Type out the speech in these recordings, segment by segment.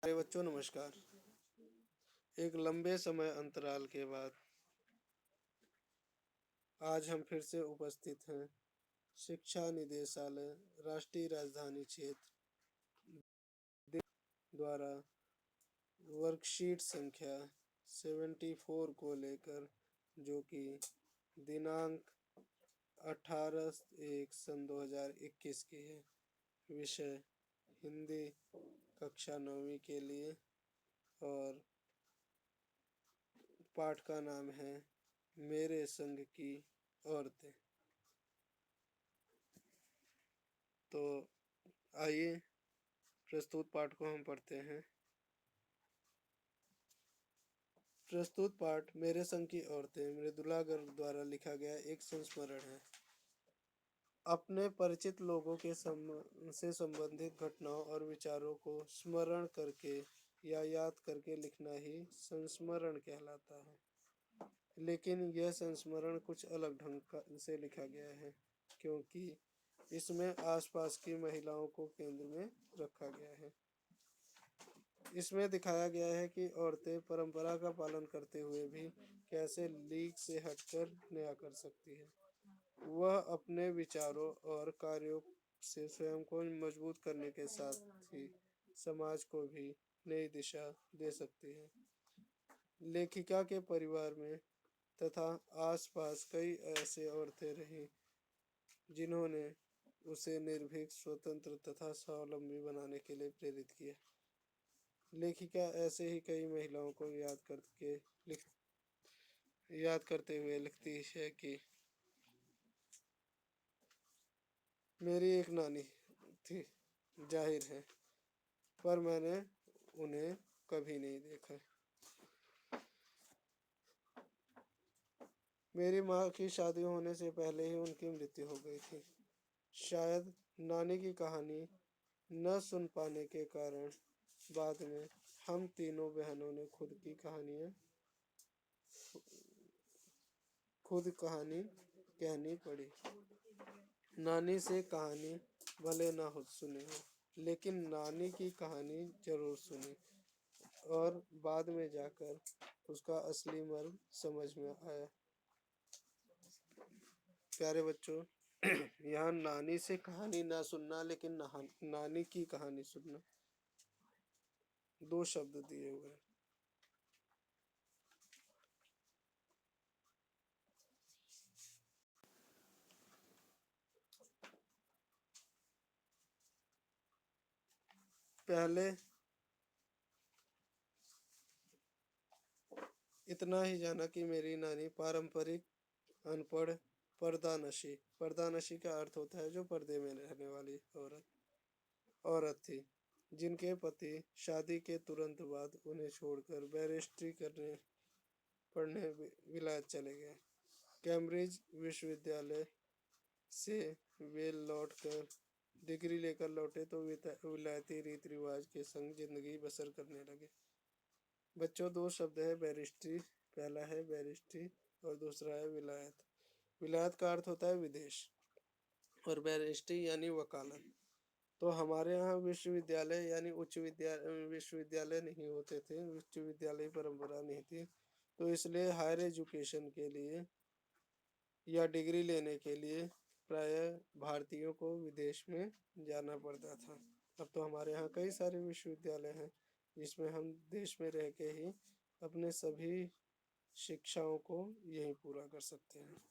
प्यारे बच्चों नमस्कार। एक लंबे समय अंतराल के बाद आज हम फिर से उपस्थित हैं शिक्षा निदेशालय राष्ट्रीय राजधानी क्षेत्र द्वारा वर्कशीट संख्या 74 को लेकर, जो कि दिनांक 18/1/2021 की है। विषय हिंदी कक्षा 9वीं के लिए और पाठ का नाम है मेरे संग की औरतें। तो आइए प्रस्तुत पाठ को हम पढ़ते हैं। प्रस्तुत पाठ मेरे संग की औरतें मृदुला गर्ग द्वारा लिखा गया एक संस्मरण है। अपने परिचित लोगों के से संबंधित घटनाओं और विचारों को स्मरण करके या याद करके लिखना ही संस्मरण कहलाता है। लेकिन यह संस्मरण कुछ अलग ढंग से लिखा गया है, क्योंकि इसमें आसपास की महिलाओं को केंद्र में रखा गया है। इसमें दिखाया गया है कि औरतें परंपरा का पालन करते हुए भी कैसे लीक से हटकर नया कर सकती है। वह अपने विचारों और कार्यों से स्वयं को मजबूत करने के साथ ही समाज को भी नई दिशा दे सकती है। लेखिका के परिवार में तथा आसपास कई ऐसे औरतें रहीं जिन्होंने उसे निर्भीक, स्वतंत्र तथा स्वावलंबी बनाने के लिए प्रेरित किया। लेखिका ऐसे ही कई महिलाओं को याद करते हुए लिखती है कि मेरी एक नानी थी, जाहिर है, पर मैंने उन्हें कभी नहीं देखा। मेरी माँ की शादी होने से पहले ही उनकी मृत्यु हो गई थी। शायद नानी की कहानी न सुन पाने के कारण बाद में हम तीनों बहनों ने खुद कहानी कहनी पड़ी। नानी से कहानी भले ना हो सुनी हो, लेकिन नानी की कहानी जरूर सुनी और बाद में जाकर उसका असली मर्म समझ में आया। प्यारे बच्चों, यहाँ नानी से कहानी ना सुनना लेकिन नानी की कहानी सुनना, दो शब्द दिए हुए हैं। पहले इतना ही जाना कि मेरी नानी पारंपरिक अनपढ़ पर्दानशी का अर्थ होता है जो पर्दे में रहने वाली औरत थी, जिनके पति शादी के तुरंत बाद उन्हें छोड़कर बैरिस्ट्री पढ़ने विलायत चले गए। कैम्ब्रिज विश्वविद्यालय से वे लौटकर डिग्री लेकर लौटे तो विलायती रीति रिवाज के संग जिंदगी बसर करने लगे। बच्चों, दो शब्द है बैरिस्ट्री। पहला है बैरिस्ट्री और दूसरा है विलायत। विलायत का अर्थ होता है विदेश और बैरिस्ट्री यानी वकालत। तो हमारे यहाँ विश्वविद्यालय यानी विश्वविद्यालय नहीं होते थे, उच्च विद्यालय परंपरा नहीं थी, तो इसलिए हायर एजुकेशन के लिए या डिग्री लेने के लिए प्रायः भारतीयों को विदेश में जाना पड़ता था। अब तो हमारे यहाँ कई सारे विश्वविद्यालय हैं जिसमें हम देश में रह के ही अपने सभी शिक्षाओं को यहीं पूरा कर सकते हैं।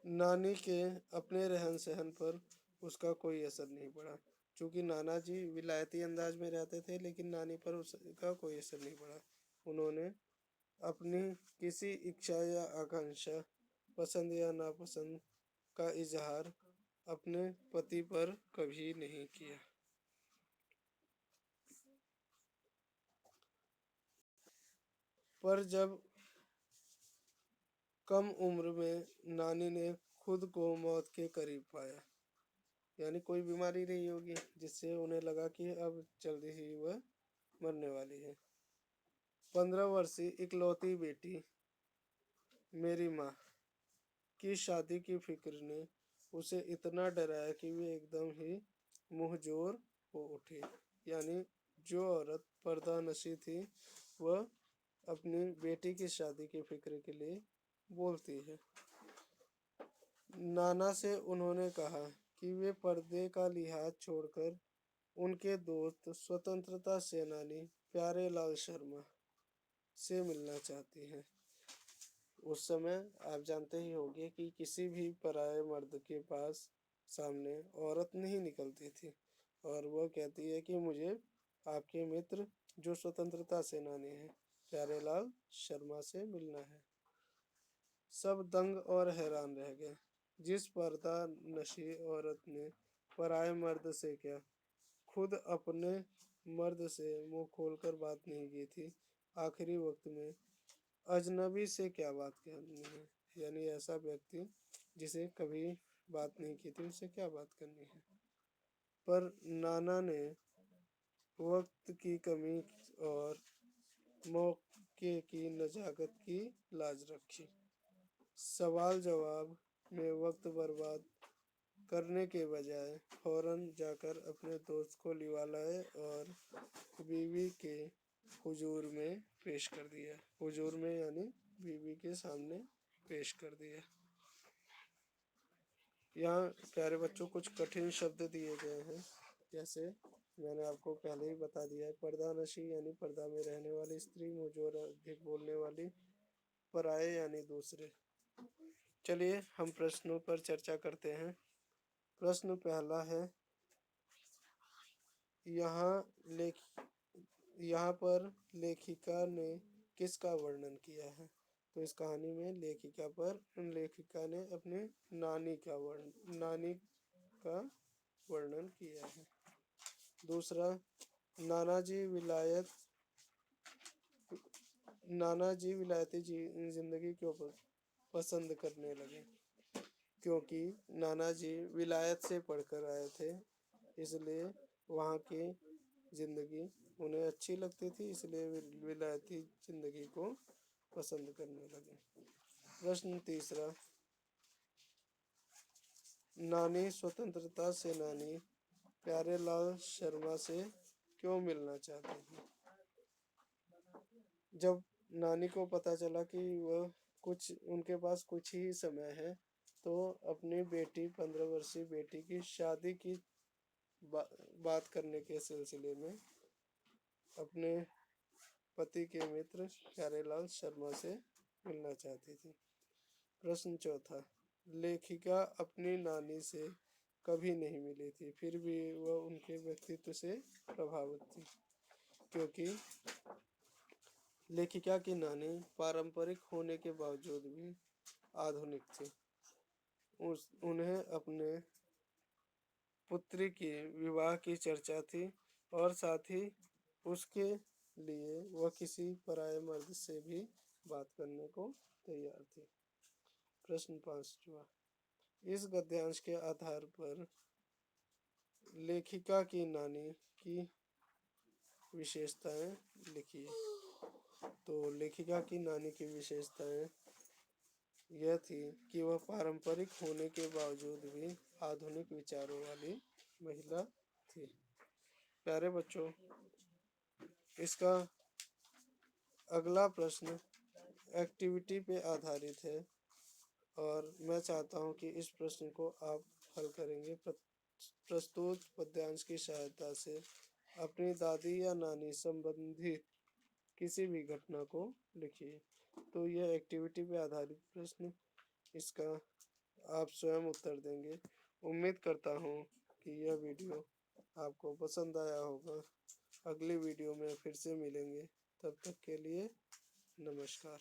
नानी के अपने रहन सहन पर उसका कोई असर नहीं पड़ा, क्योंकि नाना जी विलायती अंदाज में रहते थे, लेकिन नानी पर उसका कोई असर नहीं पड़ा। उन्होंने अपनी किसी इच्छा या आकांक्षा, पसंद या नापसंद का इजहार अपने पति पर कभी नहीं किया। पर जब कम उम्र में नानी ने खुद को मौत के करीब पाया, यानी कोई बीमारी रही होगी जिससे उन्हें लगा कि अब जल्दी ही वह मरने वाली है। 15 वर्षीय इकलौती बेटी मेरी माँ की शादी की फिक्र ने उसे इतना डराया कि वे एकदम ही मुंहजोर हो उठी। यानी जो औरत पर्दा नशी थी वह अपनी बेटी की शादी की फिक्र के लिए बोलती है। नाना से उन्होंने कहा कि वे पर्दे का लिहाज छोड़कर उनके दोस्त स्वतंत्रता सेनानी प्यारेलाल शर्मा से मिलना चाहती हैं। उस समय आप जानते ही होंगे कि किसी भी पराये मर्द के पास सामने औरत नहीं निकलती थी और वह कहती है कि मुझे आपके मित्र जो स्वतंत्रता सेनानी हैं प्यारेलाल शर्मा से मिलना है। सब दंग और हैरान रह गए। जिस पर्दा नशी औरत ने पराये मर्द से क्या खुद अपने मर्द से मुंह खोलकर बात नहीं की थी, आखिरी वक्त में अजनबी से क्या बात करनी है। यानी ऐसा व्यक्ति जिसे कभी बात नहीं की थी उससे क्या बात करनी है। पर नाना ने वक्त की कमी और मौके की नजाकत की लाज रखी। सवाल जवाब में वक्त बर्बाद करने के बजाय फौरन जाकर अपने दोस्त को लिवा लाए और बीवी के हुजूर में पेश कर दिया। हुजूर में यानी बीवी के सामने पेश कर दिया। यहाँ प्यारे बच्चों कुछ कठिन शब्द दिए गए हैं, जैसे मैंने आपको पहले ही बता दिया है। पर्दा नशी यानी पर्दा में रहने वाली स्त्री, मुंहजोर अधिक बोलने वाली, पराये यानी दूसरे। चलिए हम प्रश्नों पर चर्चा करते हैं। प्रश्न पहला है, यहाँ पर लेखिका ने किसका वर्णन किया है। तो इस कहानी में लेखिका ने अपने नानी का वर्णन किया है। दूसरा, नानाजी विलायती जिंदगी क्यों पसंद करने लगे। क्योंकि नानाजी विलायत से पढ़कर आए थे, इसलिए वहाँ की जिंदगी उन्हें अच्छी लगती थी, इसलिए विलायती जिंदगी को पसंद करने लगे। प्रश्न तीसरा, नानी स्वतंत्रता सेनानी प्यारेलाल शर्मा से क्यों मिलना चाहती थी। जब नानी को पता चला कि उनके पास कुछ ही समय है, तो अपनी 15 वर्षीय बेटी की शादी की बात करने के सिलसिले में अपने पति के मित्र प्यारेलाल शर्मा से मिलना चाहती थी। प्रश्न चौथा, लेखिका अपनी नानी से कभी नहीं मिली थी, फिर भी वह उनके व्यक्तित्व से प्रभावित थी। क्योंकि लेखिका की नानी पारंपरिक होने के बावजूद भी आधुनिक थी। उन्हें अपने पुत्री के विवाह की चर्चा थी और साथ ही उसके लिए वह किसी पराये मर्द से भी बात करने को तैयार थी। प्रश्न पांचवा, इस गद्यांश के आधार पर लेखिका की नानी की विशेषताएं लिखिए। तो लेखिका की नानी की विशेषताएं यह थी कि वह पारंपरिक होने के बावजूद भी आधुनिक विचारों वाली महिला थी। प्यारे बच्चों, इसका अगला प्रश्न एक्टिविटी पे आधारित है और मैं चाहता हूं कि इस प्रश्न को आप हल करेंगे। प्रस्तुत पद्यांश की सहायता से अपनी दादी या नानी संबंधित किसी भी घटना को लिखिए। तो यह एक्टिविटी पे आधारित प्रश्न, इसका आप स्वयं उत्तर देंगे। उम्मीद करता हूँ कि यह वीडियो आपको पसंद आया होगा। अगली वीडियो में फिर से मिलेंगे, तब तक के लिए नमस्कार।